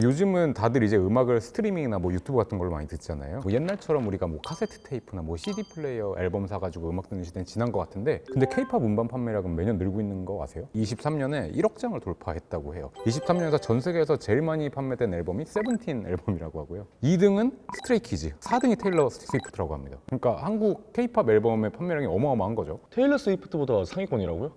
요즘은 다들 이제 음악을 스트리밍이나 뭐 유튜브 같은 걸로 많이 듣잖아요. 뭐 옛날처럼 우리가 뭐 카세트 테이프나 뭐 CD 플레이어 앨범 사가지고 음악 듣는 시대는 지난 것 같은데, 근데 K-팝 음반 판매량은 매년 늘고 있는 거 아세요? 23년에 1억 장을 돌파했다고 해요. 23년에서 전 세계에서 제일 많이 판매된 앨범이 세븐틴 앨범이라고 하고요. 2등은 스트레이키즈, 4등이 테일러 스위프트라고 합니다. 그러니까 한국 K-팝 앨범의 판매량이 어마어마한 거죠. 테일러 스위프트보다 상위권이라고요?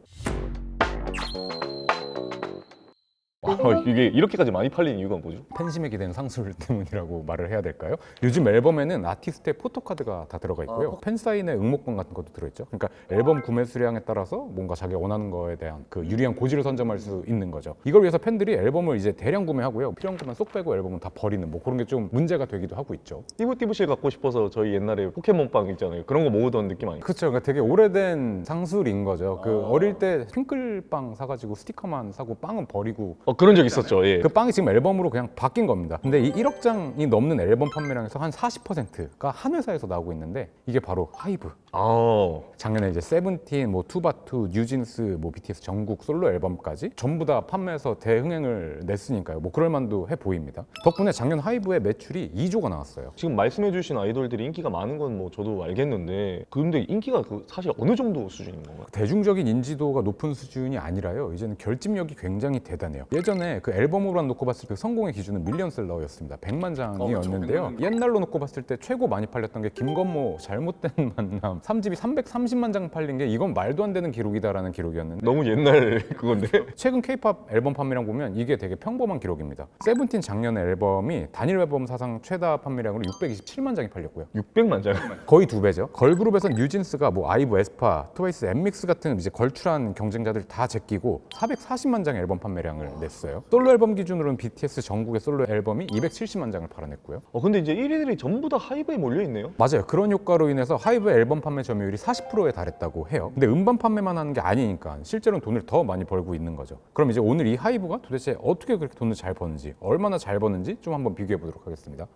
이게 이렇게까지 많이 팔린 이유가 뭐죠? 팬심에 기대는 상술 때문이라고 말을 해야 될까요? 요즘 앨범에는 아티스트의 포토카드가 다 들어가 있고요. 팬 사인회 응모권 같은 것도 들어있죠. 그러니까 앨범 구매 수량에 따라서 뭔가 자기가 원하는 거에 대한 그 유리한 고지를 선점할 수 있는 거죠. 이걸 위해서 팬들이 앨범을 이제 대량 구매하고요. 필요한 것만 쏙 빼고 앨범은 다 버리는 뭐 그런 게 좀 문제가 되기도 하고 있죠. 띠부띠부실 갖고 싶어서 저희 옛날에 포켓몬빵 있잖아요. 그런 거 모으던 느낌 아니에요? 그렇죠. 그러니까 되게 오래된 상술인 거죠. 그 어릴 때 핑클빵 사가지고 스티커만 사고 빵은 버리고 그런 적 있었죠. 예. 그 빵이 지금 앨범으로 그냥 바뀐 겁니다. 근데 이 1억 장이 넘는 앨범 판매량에서 한 40%가 한 회사에서 나오고 있는데 이게 바로 하이브. 작년에 이제 세븐틴, 뭐 투바투, 뉴진스, 뭐 BTS 전국 솔로 앨범까지 전부 다 판매해서 대흥행을 냈으니까요. 뭐 그럴 만도 해 보입니다. 덕분에 작년 하이브의 매출이 2조가 나왔어요. 지금 말씀해주신 아이돌들이 인기가 많은 건 뭐 저도 알겠는데, 근데 인기가 사실 어느 정도 수준인 건가요? 대중적인 인지도가 높은 수준이 아니라요. 이제는 결집력이 굉장히 대단해요. 예전에 그 앨범으로만 놓고 봤을 때 성공의 기준은 밀리언셀러였습니다. 100만 장이었는데요. 옛날로 놓고 봤을 때 최고 많이 팔렸던 게 김건모 잘못된 만남 3집이 330만 장 팔린 게 이건 말도 안 되는 기록이다라는 기록이었는데, 너무 옛날 그건데? 최근 K-팝 앨범 판매량 보면 이게 되게 평범한 기록입니다. 세븐틴 작년 앨범이 단일 앨범 사상 최다 판매량으로 627만 장이 팔렸고요. 600만 장? 거의 2배죠. 걸그룹에선 뉴진스가 뭐 아이브, 에스파, 트와이스, 엠믹스 같은 이제 걸출한 경쟁자들 다 제끼고 440만 장의 앨범 판매량을 냈어요. 솔로 앨범 기준으로는 BTS 전국의 솔로 앨범이 270만 장을 팔아냈고요. 근데 이제 1위들이 전부 다 하이브에 몰려있네요? 맞아요. 그런 효과로 인해서 하이브 앨범 판매 점유율이 40%에 달했다고 해요. 근데 음반 판매만 하는 게 아니니까 실제로는 돈을 더 많이 벌고 있는 거죠. 그럼 이제 오늘 이 하이브가 도대체 어떻게 그렇게 돈을 잘 버는지, 얼마나 잘 버는지 좀 한번 비교해 보도록 하겠습니다.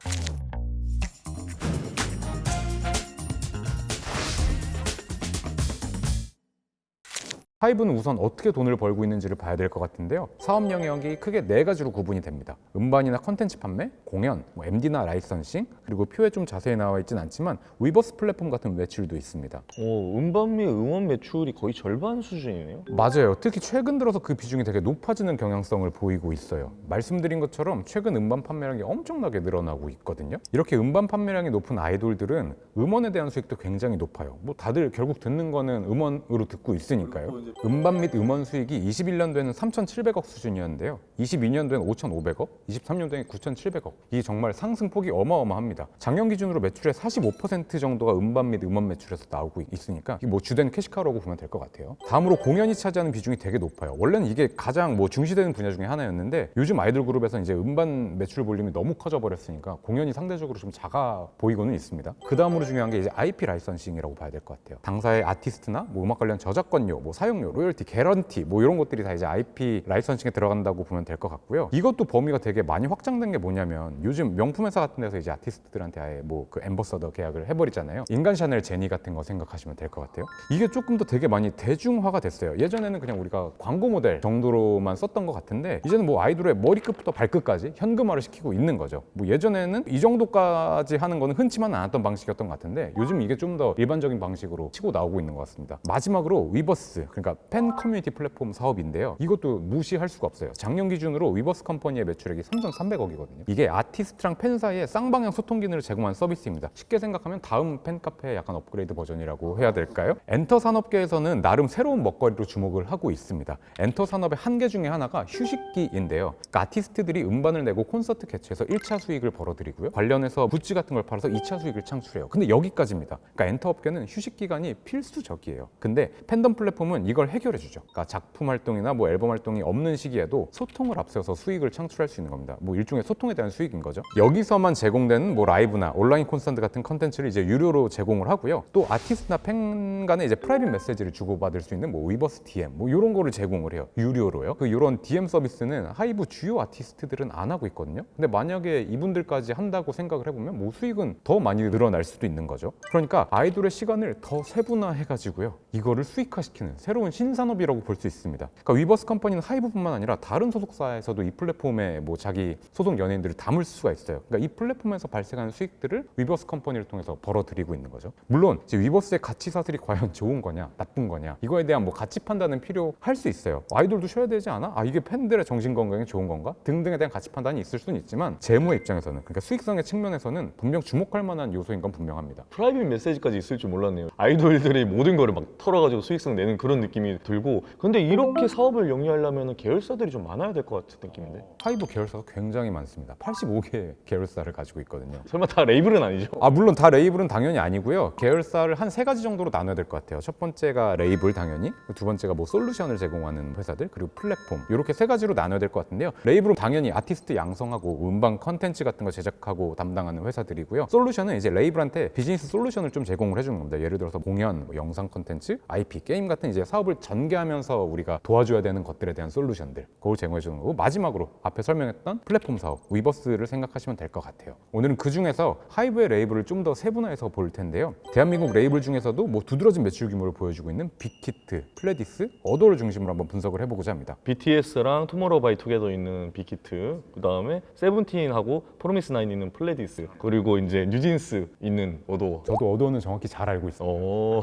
하이브는 우선 어떻게 돈을 벌고 있는지를 봐야 될 것 같은데요. 사업 영역이 크게 4가지로 구분이 됩니다. 음반이나 컨텐츠 판매, 공연, MD나 라이선싱, 그리고 표에 좀 자세히 나와 있진 않지만 위버스 플랫폼 같은 매출도 있습니다. 음반 및 음원 매출이 거의 절반 수준이네요? 맞아요. 특히 최근 들어서 그 비중이 되게 높아지는 경향성을 보이고 있어요. 말씀드린 것처럼 최근 음반 판매량이 엄청나게 늘어나고 있거든요. 이렇게 음반 판매량이 높은 아이돌들은 음원에 대한 수익도 굉장히 높아요. 뭐 다들 결국 듣는 거는 음원으로 듣고 있으니까요. 음반 및 음원 수익이 21년도에는 3,700억 수준이었는데요. 22년도에는 5,500억, 23년도에는 9,700억. 이 정말 상승폭이 어마어마합니다. 작년 기준으로 매출의 45% 정도가 음반 및 음원 매출에서 나오고 있으니까 뭐 주된 캐시카우라고 보면 될 것 같아요. 다음으로 공연이 차지하는 비중이 되게 높아요. 원래는 이게 가장 뭐 중시되는 분야 중에 하나였는데 요즘 아이돌 그룹에서는 이제 음반 매출 볼륨이 너무 커져 버렸으니까 공연이 상대적으로 좀 작아 보이고는 있습니다. 그 다음으로 중요한 게 이제 IP 라이선싱이라고 봐야 될 것 같아요. 당사의 아티스트나 뭐 음악 관련 저작권료, 뭐 사용료, 로열티, 개런티 뭐 이런 것들이 다 이제 IP 라이선싱에 들어간다고 보면 될 것 같고요. 이것도 범위가 되게 많이 확장된 게 뭐냐면 요즘 명품 회사 같은 데서 이제 아티스트들한테 아예 뭐 그 앰버서더 계약을 해버리잖아요. 인간 샤넬, 제니 같은 거 생각하시면 될 것 같아요. 이게 조금 더 되게 많이 대중화가 됐어요. 예전에는 그냥 우리가 광고 모델 정도로만 썼던 것 같은데 이제는 뭐 아이돌의 머리끝부터 발끝까지 현금화를 시키고 있는 거죠. 뭐 예전에는 이 정도까지 하는 거는 흔치만 않았던 방식이었던 것 같은데 요즘 이게 좀 더 일반적인 방식으로 치고 나오고 있는 것 같습니다. 마지막으로 위버스, 그러니까 팬 커뮤니티 플랫폼 사업인데요. 이것도 무시할 수가 없어요. 작년 기준으로 위버스 컴퍼니의 매출액이 3,300억이거든요. 이게 아티스트랑 팬 사이에 쌍방향 소통 기능을 제공한 서비스입니다. 쉽게 생각하면 다음 팬카페의 약간 업그레이드 버전이라고 해야 될까요? 엔터 산업계에서는 나름 새로운 먹거리로 주목을 하고 있습니다. 엔터 산업의 한계 중에 하나가 휴식기인데요. 그러니까 아티스트들이 음반을 내고 콘서트 개최해서 1차 수익을 벌어들이고요. 관련해서 굿즈 같은 걸 팔아서 2차 수익을 창출해요. 근데 여기까지입니다. 그러니까 엔터 업계는 휴식 기간이 필수적이에요. 근데 팬덤 플랫폼은 이걸 해결해 주죠. 그러니까 작품 활동이나 뭐 앨범 활동이 없는 시기에도 소통을 앞세워서 수익을 창출할 수 있는 겁니다. 뭐 일종의 소통에 대한 수익인 거죠. 여기서만 제공되는 뭐 라이브나 온라인 콘서트 같은 컨텐츠를 이제 유료로 제공을 하고요. 또 아티스트나 팬 간에 이제 프라이빗 메시지를 주고받을 수 있는 뭐 위버스 DM 뭐 이런 거를 제공을 해요. 유료로요. 그 이런 DM 서비스는 하이브 주요 아티스트들은 안 하고 있거든요. 근데 만약에 이분들까지 한다고 생각을 해보면 뭐 수익은 더 많이 늘어날 수도 있는 거죠. 그러니까 아이돌의 시간을 더 세분화해가지고요. 이거를 수익화시키는 새로운 새로운 신산업이라고 볼 수 있습니다. 그러니까 위버스 컴퍼니는 하이브뿐만 아니라 다른 소속사에서도 이 플랫폼에 뭐 자기 소속 연예인들을 담을 수가 있어요. 그러니까 이 플랫폼에서 발생하는 수익들을 위버스 컴퍼니를 통해서 벌어들이고 있는 거죠. 물론 이제 위버스의 가치 사슬이 과연 좋은 거냐 나쁜 거냐 이거에 대한 뭐 가치 판단은 필요할 수 있어요. 아이돌도 쉬어야 되지 않아? 이게 팬들의 정신 건강에 좋은 건가? 등등에 대한 가치 판단이 있을 수는 있지만 재무의 입장에서는, 그러니까 수익성의 측면에서는 분명 주목할 만한 요소인 건 분명합니다. 프라이빗 메시지까지 있을 줄 몰랐네요. 아이돌들이 모든 거를 막 털어가지고 수익성 내는 그런 느낌이 들고, 근데 이렇게 사업을 영위하려면 계열사들이 좀 많아야 될 것 같은 느낌인데 하이브 계열사가 굉장히 많습니다. 85개 계열사를 가지고 있거든요. 설마 다 레이블은 아니죠? 물론 다 레이블은 당연히 아니고요. 계열사를 한 3가지 정도로 나눠야 될 것 같아요. 첫 번째가 레이블 당연히, 두 번째가 뭐 솔루션을 제공하는 회사들, 그리고 플랫폼, 이렇게 3가지로 나눠야 될 것 같은데요. 레이블은 당연히 아티스트 양성하고 음반 컨텐츠 같은 거 제작하고 담당하는 회사들이고요. 솔루션은 이제 레이블한테 비즈니스 솔루션을 좀 제공을 해주는 겁니다. 예를 들어서 공연, 뭐 영상 컨텐츠, IP, 게임 같은 이제 사업을 전개하면서 우리가 도와줘야 되는 것들에 대한 솔루션들, 그걸 제공해 주는 거고, 마지막으로 앞에 설명했던 플랫폼 사업, 위버스를 생각하시면 될 것 같아요. 오늘은 그 중에서 하이브의 레이블을 좀 더 세분화해서 볼 텐데요. 대한민국 레이블 중에서도 뭐 두드러진 매출 규모를 보여주고 있는 빅히트, 플레디스, 어도를 중심으로 한번 분석을 해보고자 합니다. BTS랑 투모로우바이투게더 있는 빅히트, 그 다음에 세븐틴하고 프로미스나인 있는 플레디스, 그리고 이제 뉴진스 있는 어도. 저도 어도는 정확히 잘 알고 있어요.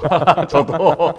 저도.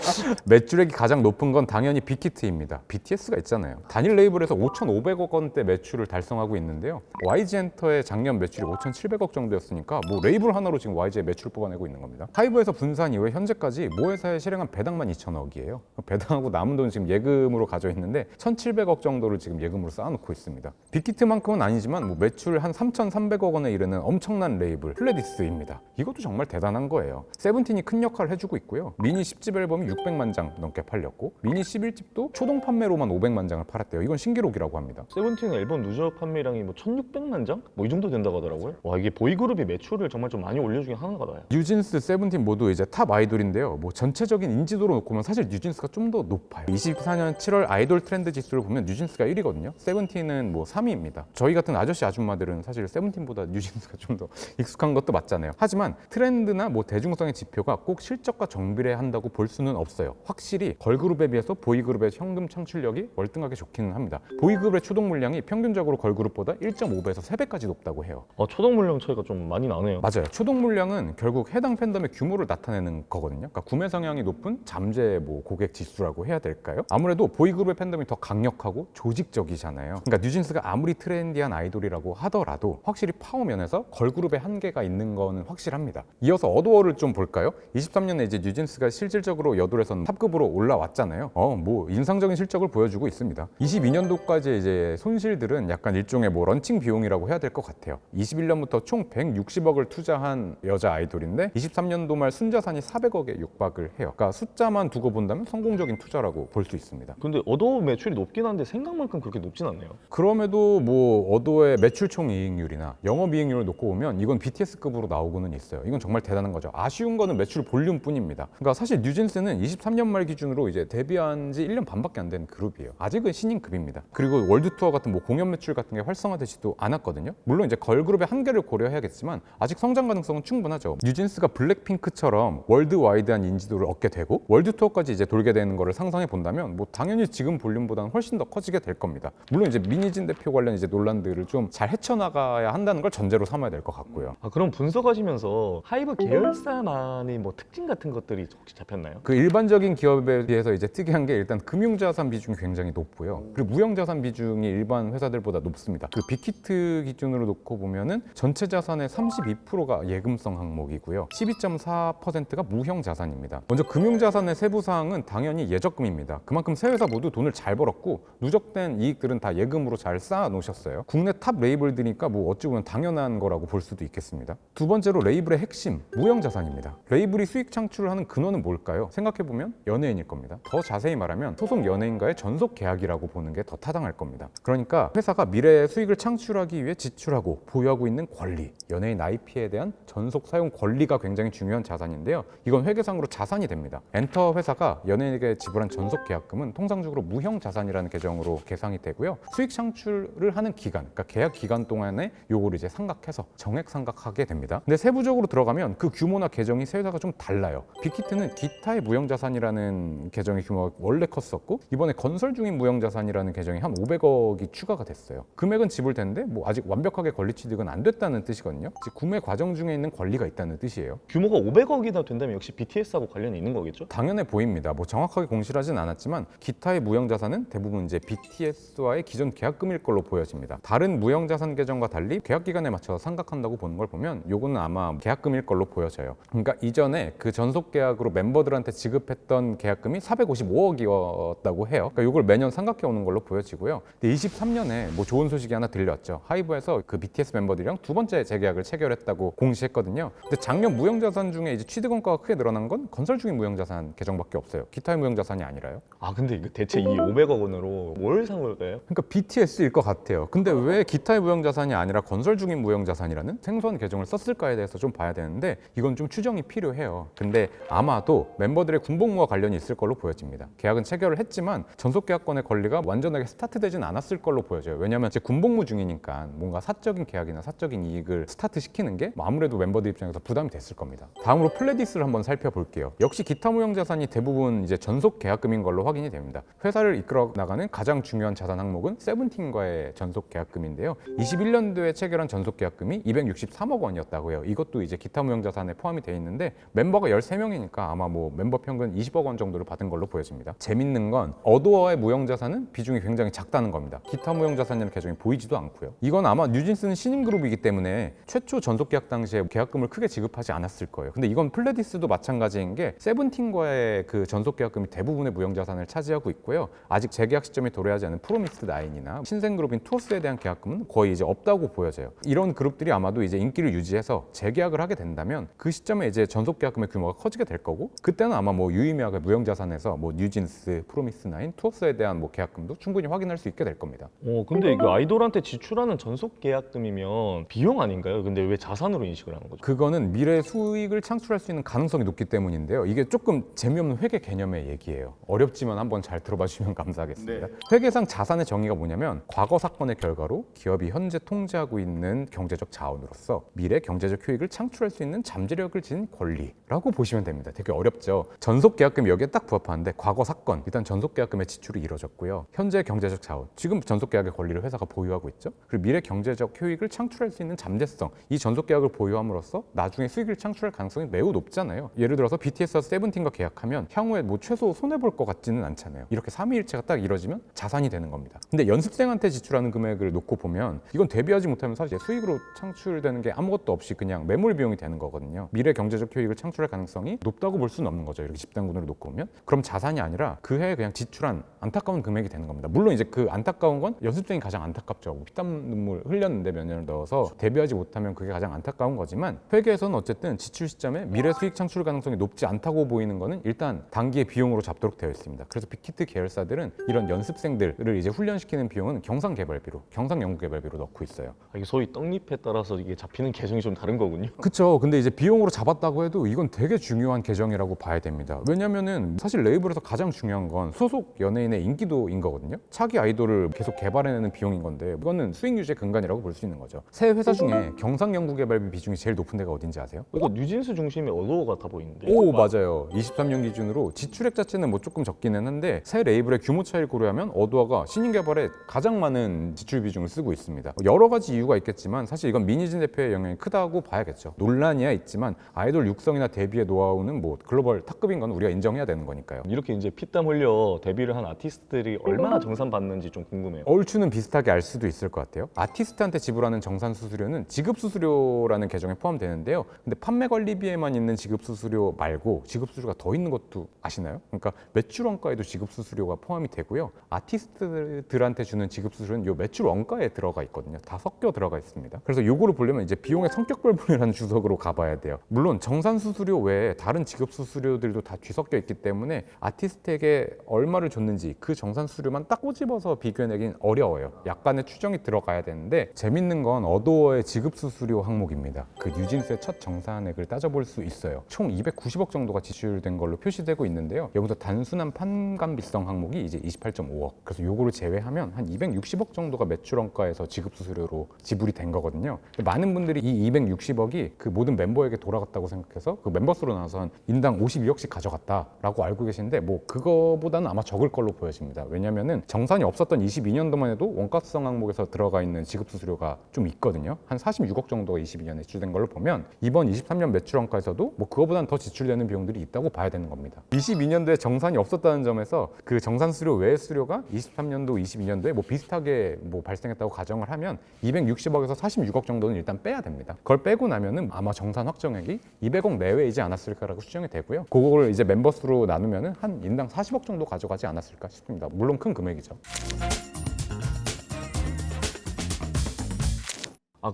매출액이 가장 높은 건 당연히 빅히트입니다. BTS가 있잖아요. 단일 레이블에서 5,500억 원대 매출을 달성하고 있는데요. YG엔터의 작년 매출이 5,700억 정도였으니까 뭐 레이블 하나로 지금 YG의 매출을 뽑아내고 있는 겁니다. 하이브에서 분산 이후에 현재까지 모 회사에 실행한 배당만 2,000억이에요. 배당하고 남은 돈 지금 예금으로 가져 있는데 1,700억 정도를 지금 예금으로 쌓아놓고 있습니다. 빅히트만큼은 아니지만 뭐 매출 한 3,300억 원에 이르는 엄청난 레이블 플레디스입니다. 이것도 정말 대단한 거예요. 세븐틴이 큰 역할을 해주고 있고요. 미니 10집 앨범이 600만 장 넘게 팔렸고, 미니 11집도 초동 판매로만 500만 장을 팔았대요. 이건 신기록이라고 합니다. 세븐틴 앨범 누적 판매량이 뭐 1,600만 장? 뭐 이 정도 된다고 하더라고요. 와, 이게 보이그룹이 매출을 정말 좀 많이 올려주긴 하는가 봐요. 뉴진스, 세븐틴 모두 이제 탑 아이돌인데요. 뭐 전체적인 인지도로 놓고 보면 사실 뉴진스가 좀 더 높아요. 24년 7월 아이돌 트렌드 지수를 보면 뉴진스가 1위거든요. 세븐틴은 뭐 3위입니다. 저희 같은 아저씨 아줌마들은 사실 세븐틴보다 뉴진스가 좀 더 익숙한 것도 맞잖아요. 하지만 트렌드나 뭐 대중성의 지표가 꼭 실적과 정비례한다고 볼 수는 없어요. 확실히 걸그룹에 비해서 보이그룹의 현금 창출력이 월등하게 좋기는 합니다. 보이그룹의 추동 물량이 평균적으로 걸그룹보다 1.5배에서 3배까지 높다고 해요. 초동 물량 차이가 좀 많이 나네요. 맞아요. 추동 물량은 결국 해당 팬덤의 규모를 나타내는 거거든요. 그러니까 구매 성향이 높은 잠재 뭐 고객 지수라고 해야 될까요? 아무래도 보이그룹의 팬덤이 더 강력하고 조직적이잖아요. 그러니까 뉴진스가 아무리 트렌디한 아이돌이라고 하더라도 확실히 파워 면에서 걸그룹의 한계가 있는 거는 확실합니다. 이어서 어도어를 좀 볼까요? 23년에 이제 뉴진스가 실질적으로 여돌에서는 탑급으로 올라왔잖아요. 뭐 인상적인 실적을 보여주고 있습니다. 22년도까지 이제 손실들은 약간 일종의 뭐 런칭 비용이라고 해야 될 것 같아요. 21년부터 총 160억을 투자한 여자 아이돌인데 23년도 말 순자산이 400억에 육박을 해요. 그러니까 숫자만 두고 본다면 성공적인 투자라고 볼 수 있습니다. 근데 어도 매출이 높긴 한데 생각만큼 그렇게 높진 않네요. 그럼에도 뭐 어도의 매출 총 이익률이나 영업이익률을 놓고 보면 이건 BTS급으로 나오고는 있어요. 이건 정말 대단한 거죠. 아쉬운 거는 매출 볼륨뿐입니다. 그러니까 사실 뉴진스는 23년 말 기준으로 이제 데뷔한 지 1년 반밖에 안 된 그룹이에요. 아직은 신인급입니다. 그리고 월드 투어 같은 뭐 공연 매출 같은 게 활성화되지도 않았거든요. 물론 이제 걸그룹의 한계를 고려해야겠지만 아직 성장 가능성은 충분하죠. 뉴진스가 블랙핑크처럼 월드와이드한 인지도를 얻게 되고 월드 투어까지 이제 돌게 되는 거를 상상해 본다면 뭐 당연히 지금 볼륨보다는 훨씬 더 커지게 될 겁니다. 물론 이제 민희진 대표 관련 이제 논란들을 좀 잘 헤쳐나가야 한다는 걸 전제로 삼아야 될 것 같고요. 그럼 분석하시면서 하이브 계열사만의 뭐 특징 같은 것들이 혹시 잡혔나요? 그 일반적인 기업에 비해서 이제 특이한 게 일단 금융자산 비중이 굉장히 높고요. 그리고 무형자산 비중이 일반 회사들보다 높습니다. 그 빅히트 기준으로 놓고 보면은 전체 자산의 32%가 예금성 항목이고요. 12.4%가 무형자산입니다. 먼저 금융자산의 세부 사항은 당연히 예적금입니다. 그만큼 세 회사 모두 돈을 잘 벌었고 누적된 이익들은 다 예금으로 잘 쌓아 놓으셨어요. 국내 탑 레이블들이니까 뭐 어찌 보면 당연한 거라고 볼 수도 있겠습니다. 두 번째로 레이블의 핵심, 무형자산입니다. 레이블이 수익 창출을 하는 근원은 뭘까요? 생각해보면 연예인일 겁니다. 더 자세히 말하면 소속 연예인과의 전속 계약이라고 보는 게 더 타당할 겁니다. 그러니까 회사가 미래의 수익을 창출하기 위해 지출하고 보유하고 있는 권리, 연예인 IP에 대한 전속 사용 권리가 굉장히 중요한 자산인데요. 이건 회계상으로 자산이 됩니다. 엔터 회사가 연예인에게 지불한 전속 계약금은 통상적으로 무형자산이라는 계정으로 계상이 되고요. 수익 창출을 하는 기간, 그러니까 계약 기간 동안에 요거를 이제 삼각해서 정액 삼각하게 됩니다. 근데 세부적으로 들어가면 그 규모나 계정이 세 회사가 좀 달라요. 빅히트는 기타의 무형자산이라는 계정의 규모가 원래 컸었고 이번에 건설 중인 무형자산이라는 계정이 한 500억이 추가가 됐어요. 금액은 지불됐는데 뭐 아직 완벽하게 권리 취득은 안 됐다는 뜻이거든요. 즉 구매 과정 중에 있는 권리가 있다는 뜻이에요. 규모가 500억이나 된다면 역시 BTS하고 관련이 있는 거겠죠? 당연해 보입니다. 뭐 정확하게 공시를 하진 않았지만 기타의 무형자산은 대부분 이제 BTS와의 기존 계약금일 걸로 보여집니다. 다른 무형자산 계정과 달리 계약 기간에 맞춰서 상각한다고 보는 걸 보면 요거는 아마 계약금일 걸로 보여져요. 그러니까 이전에 그 전속 계약으로 멤버들한테 지급했던 계약금이 455억이었다고 해요. 그러니까 요걸 매년 상각해 오는 걸로 보여지고요. 근데 23년에 뭐 좋은 소식이 하나 들렸죠. 하이브에서 그 BTS 멤버들이랑 두 번째 재계약을 체결했다고 공시했거든요. 근데 작년 무형자산 중에 이제 취득 원가가 크게 늘어난 건 건설 중인 무형자산 계정밖에 없어요. 기타의 무형자산이 아니라요. 아 근데 이거 대체 이 500억 원으로 뭘 산 걸까요? 그러니까 BTS일 것 같아요. 근데 왜 기타의 무형자산이 아니라 건설 중인 무형자산이라는 생소한 계정을 썼을까에 대해서 좀 봐야 되는데 이건 좀 추정이 필요해요. 근데 아마도 멤버들의 군복무와 관련이 있을 걸로 보여집니다. 계약은 체결을 했지만 전속 계약권의 권리가 완전하게 스타트되진 않았을 걸로 보여져요. 왜냐하면 이제 군복무 중이니까 뭔가 사적인 계약이나 사적인 이익을 스타트시키는 게 아무래도 멤버들 입장에서 부담이 됐을 겁니다. 다음으로 플레디스를 한번 살펴볼게요. 역시 기타 무형자산이 대부분 이제 전속 계약금인 걸로 확인이 됩니다. 회사를 이끌어 나가는 가장 중요한 자산 항목은 세븐틴과의 전속 계약금인데요. 21년도에 체결한 전속 계약금이 263억 원이었다고 해요. 이것도 이제 기타 무형자산에 포함이 돼 있는데 멤버가 13명이니까 아마 뭐 멤버 평균 20억 원 정도를 받은 걸로 보여집니다. 재밌는 건 어도어의 무형자산은 비중이 굉장히 작다는 겁니다. 기타 무형자산이라는 계정이 보이지도 않고요. 이건 아마 뉴진스는 신인 그룹이기 때문에 최초 전속 계약 당시에 계약금을 크게 지급하지 않았을 거예요. 근데 이건 플레디스도 마찬가지인 게 세븐틴과의 그 전속 계약금이 대부분의 무형자산을 차지하고 있고요. 아직 재계약 시점에 도래하지 않은 프로미스 나인이나 신생 그룹인 투어스에 대한 계약금은 거의 이제 없다고 보여져요. 이런 그룹들이 아마도 이제 인기를 유지해서 재계약을 하게 된다면 그 시점에 이제 전속 계약금의 규모가 커지게 될 거고 그때는 아마 뭐 유의미하게 무형자산에서 뭐 뉴진스, 프로미스 나인, 투어스에 대한 뭐 계약금도 충분히 확인할 수 있게 될 겁니다. 근데 이거 아이돌한테 지출하는 전속 계약금이면 비용 아닌가요? 근데 왜 자산으로 인식을 하는 거죠? 그거는 미래 수익을 창출할 수 있는 가능성이 높기 때문인데요. 이게 조금 재미없는 회계 개념의 얘기예요. 어렵지만 한번 잘 들어봐 주시면 감사하겠습니다. 회계상 자산의 정의가 뭐냐면 과거 사건의 결과로 기업이 현재 통제하고 있는 경제적 자원으로서 미래 경제적 효익을 창출할 수 있는 잠재력을 지닌 권리라고 보시면 됩니다. 되게 어렵죠. 전속 계약금이 여기에 딱 부합하는데 과거 사건, 일단 전속 계약금의 지출이 이루어졌고요. 현재 경제적 자원, 지금 전속 계약의 권리를 회사가 보유하고 있죠. 그리고 미래 경제적 효익을 창출할 수 있는 잠재성, 이 전속 계약을 보유함으로써 나중에 수익을 창출할 가능성이 매우 높잖아요. 예를 들어서 BTS와 세븐틴과 계약하면 향후에 뭐 최소 손해볼 것 같지는 않잖아요. 이렇게 삼위일체가 딱 이루어지면 자산이 되는 겁니다. 근데 연습생한테 지출하는 금액을 놓고 보면 이건 대비하지 못하면 사실 수익으로 창출되는 게 아무것도 없이 그냥 매몰 비용이 되는 거거든요. 미래 경제적 효익을 창출할 가능성이 높다고 볼 수는 없는 거죠. 이렇게 집단군으로 놓고 보면. 그럼 자산이 아니라 그 해에 그냥 지출한 안타까운 금액이 되는 겁니다. 물론 이제 그 안타까운 건 연습생이 가장 안타깝죠. 피땀 눈물 흘렸는데 몇 년을 넣어서 대비하지 못하면 그게 가장 안타까운 거지만 회계에서는 어쨌든 지출 시점에 미래 수익 창출 가능성이 높지 않다고 보이는 거는 일단 단기의 비용으로 잡도록 되어 있습니다. 그래서 빅히트 계열사들은 이런 연습생들을 이제 훈련시키는 비용은 경상개발비로, 경상연구개발비로 넣고 있어요. 이게 소위 떡잎에 따라서 이게 잡히는 계정이 좀 다른 거군요. 그쵸. 근데 이제 비용으로 잡았다고 해도 이건 되게 중요한 계정이라고 봐야 됩니다. 왜냐면은 사실 레이블에서 가장 중요한 건 소속 연예인의 인기도인 거거든요. 차기 아이돌을 계속 개발해내는 비용인 건데 이거는 수익 유지의 근간이라고 볼 수 있는 거죠. 세 회사 중에 경상연구개발비 비중이 제일 높은 데가 어딘지 아세요? 이거 뉴진스 중심의 어도어가 다 보이는데. 오, 맞아요. 23년 기준으로 지출액 자체는 뭐 조금 적기는 한데 새 레이블의 규모 차이를 고려하면 어도어가 신인 개발에 가장 많은 지출 비중을 쓰고 있습니다. 여러 가지 이유가 있겠지만 사실 이건 민희진 대표의 영향이 크다고 봐야겠죠. 논란이야 있지만 아이돌 육성이나 데뷔의 노하우는 뭐 글로벌 탑급인 건 우리가 인정해야 되는 거니까요. 이렇게 이제 피땀 흘려 데뷔를 한 아티스트들이 얼마나 정산받는지 좀 궁금해요. 얼추는 비슷하게 알 수도 있을 것 같아요. 아티스트한테 지불하는 정산 수수료는 지급 수수료라는 계정에 포함되는데요. 근데 판매 관리비에만 있는 지급 수수료 말고 지급 수수료가 더 있는 것도 아시나요? 그러니까 매출 원가에도 지급 수수료가 포함이 되고요. 아티스트들한테 주는 지급 수수료는 요 매출 원가에 들어가 있거든요. 다 섞여 들어가 있습니다. 그래서 요거를 보려면 이제 비용의 성격별 분이라는 주석으로 가봐야 돼요. 물론 정산 수수료 외에 다른 지급 수수료들도 다 뒤섞여 있기 때문에 아티스트에게 얼마를 줬는지 그 정산 수수료만 딱 꼬집어서 비교해내긴 어려워요. 약간의 추정이 들어가야 되는데 재밌는 건 어도어의 지급 수수료 항목입니다. 그 뉴진스의 첫 정산액을 따져볼 수 있어요. 총 290억 정도가 지출된 걸로 표시되고 있는데요. 여기서 단순한 판관비성 항목이 이제 28.5억. 그래서 요거를 제외하면 한 260억 정도가 매출 원가에서 지급 수수료로 지불이 된 거거든요. 많은 분들이 이 260억이 그 모든 멤버에게 돌아갔다고 생각해서 그 멤버 수로 나눠서 한 인당 52억씩 가져갔다라고 알고 알고 계신데 뭐 그거보다는 아마 적을 걸로 보여집니다. 왜냐면은 정산이 없었던 22년도만 해도 원가수성 항목에서 들어가 있는 지급 수수료가 좀 있거든요. 한 46억 정도가 22년에 지출된 걸로 보면 이번 23년 매출 원가에서도 뭐 그거보다는 더 지출되는 비용들이 있다고 봐야 되는 겁니다. 22년도에 정산이 없었다는 점에서 그 정산 수료 외의 수료가 23년도, 22년도에 뭐 비슷하게 뭐 발생했다고 가정을 하면 260억에서 46억 정도는 일단 빼야 됩니다. 그걸 빼고 나면은 아마 정산 확정액이 200억 내외이지 않았을까라고 추정이 되고요. 그거를 이제 멤버 수로 나누면은 한 인당 40억 정도 가져가지 않았을까 싶습니다. 물론 큰 금액이죠.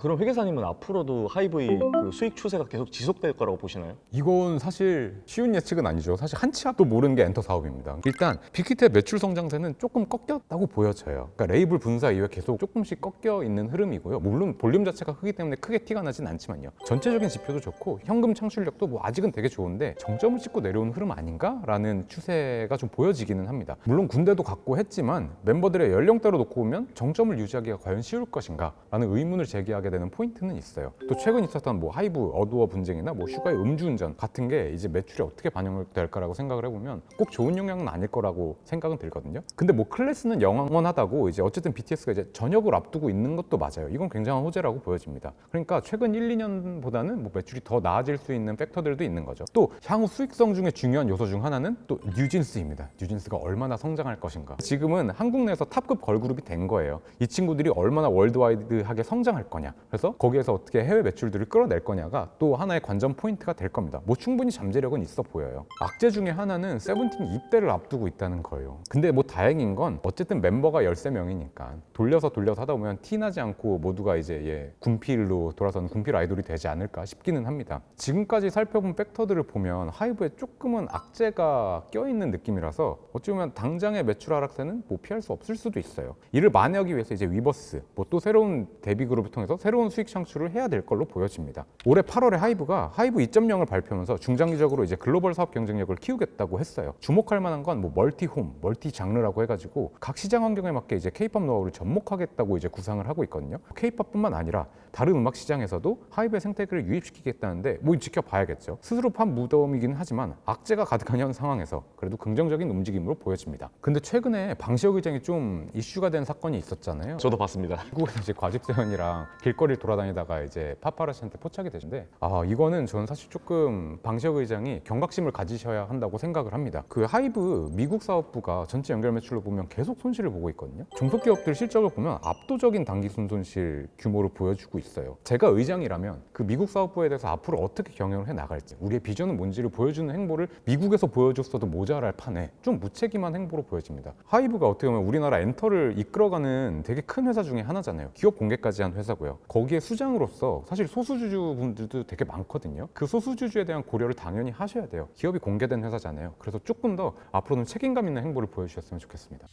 그럼 회계사님은 앞으로도 하이브의 그 수익 추세가 계속 지속될 거라고 보시나요? 이건 사실 쉬운 예측은 아니죠. 사실 한 치 앞도 모르는 게 엔터 사업입니다. 일단 빅히트의 매출 성장세는 조금 꺾였다고 보여져요. 그러니까 레이블 분사 이후에 계속 조금씩 꺾여 있는 흐름이고요. 물론 볼륨 자체가 크기 때문에 크게 티가 나진 않지만요. 전체적인 지표도 좋고 현금 창출력도 뭐 아직은 되게 좋은데 정점을 찍고 내려오는 흐름 아닌가라는 추세가 좀 보여지기는 합니다. 물론 군대도 갖고 했지만 멤버들의 연령대로 놓고 보면 정점을 유지하기가 과연 쉬울 것인가라는 의문을 제기하게 되는 포인트는 있어요. 또 최근 있었던 뭐 하이브 어두워 분쟁이나 뭐 슈가의 음주운전 같은 게 이제 매출에 어떻게 반영될까라고 생각을 해보면 꼭 좋은 영향은 아닐 거라고 생각은 들거든요. 근데 뭐 클래스는 영원하다고 이제 어쨌든 BTS가 이제 전역을 앞두고 있는 것도 맞아요. 이건 굉장한 호재라고 보여집니다. 그러니까 최근 1, 2년보다는 뭐 매출이 더 나아질 수 있는 팩터들도 있는 거죠. 또 향후 수익성 중에 중요한 요소 중 하나는 또 뉴진스입니다. 뉴진스가 얼마나 성장할 것인가. 지금은 한국 내에서 탑급 걸그룹이 된 거예요. 이 친구들이 얼마나 월드와이드하게 성장할 거냐. 그래서 거기에서 어떻게 해외 매출들을 끌어낼 거냐가 또 하나의 관전 포인트가 될 겁니다. 뭐 충분히 잠재력은 있어 보여요. 악재 중에 하나는 세븐틴 입대를 앞두고 있다는 거예요. 근데 뭐 다행인 건 어쨌든 멤버가 13명이니까 돌려서 하다 보면 티나지 않고 모두가 이제 군필로 돌아서는 군필 아이돌이 되지 않을까 싶기는 합니다. 지금까지 살펴본 팩터들을 보면 하이브에 조금은 악재가 껴있는 느낌이라서 어찌 보면 당장의 매출 하락세는 뭐 피할 수 없을 수도 있어요. 이를 만회하기 위해서 이제 위버스 뭐 또 새로운 데뷔 그룹을 통해서 새로운 수익 창출을 해야 될 걸로 보여집니다. 올해 8월에 하이브가 하이브 2.0을 발표하면서 중장기적으로 이제 글로벌 사업 경쟁력을 키우겠다고 했어요. 주목할 만한 건 뭐 멀티홈, 멀티 장르라고 해가지고 각 시장 환경에 맞게 이제 K-팝 노하우를 접목하겠다고 이제 구상을 하고 있거든요. K-팝뿐만 아니라 다른 음악 시장에서도 하이브의 생태계를 유입시키겠다는데 뭐 지켜봐야겠죠. 스스로 팝 무덤이긴 하지만 악재가 가득한 현 상황에서 그래도 긍정적인 움직임으로 보여집니다. 근데 최근에 방시혁 의장이 좀 이슈가 된 사건이 있었잖아요. 저도 봤습니다. 미국에서 이제 과집세원이랑 길거리를 돌아다니다가 이제 파파라치한테 포착이 되는데 이거는 저는 사실 조금 방시혁 의장이 경각심을 가지셔야 한다고 생각을 합니다. 그 하이브 미국 사업부가 전체 연결 매출로 보면 계속 손실을 보고 있거든요. 중소기업들 실적을 보면 압도적인 단기 순손실 규모를 보여주고 있어요. 제가 의장이라면 그 미국 사업부에 대해서 앞으로 어떻게 경영을 해 나갈지 우리의 비전은 뭔지를 보여주는 행보를 미국에서 보여줬어도 모자랄 판에 좀 무책임한 행보로 보여집니다. 하이브가 어떻게 보면 우리나라 엔터를 이끌어가는 되게 큰 회사 중에 하나잖아요. 기업 공개까지 한 회사고요. 거기에 수장으로서 사실 소수주주분들도 되게 많거든요. 그 소수주주에 대한 고려를 당연히 하셔야 돼요. 기업이 공개된 회사잖아요. 그래서 조금 더 앞으로는 책임감 있는 행보를 보여주셨으면 좋겠습니다.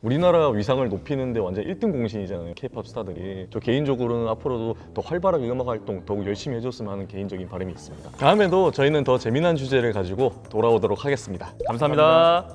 우리나라 위상을 높이는데 완전 1등 공신이잖아요. K-팝 스타들이. 저 개인적으로는 앞으로도 더 활발하게 음악 활동 더욱 열심히 해줬으면 하는 개인적인 바람이 있습니다. 다음에도 저희는 더 재미난 주제를 가지고 돌아오도록 하겠습니다. 감사합니다.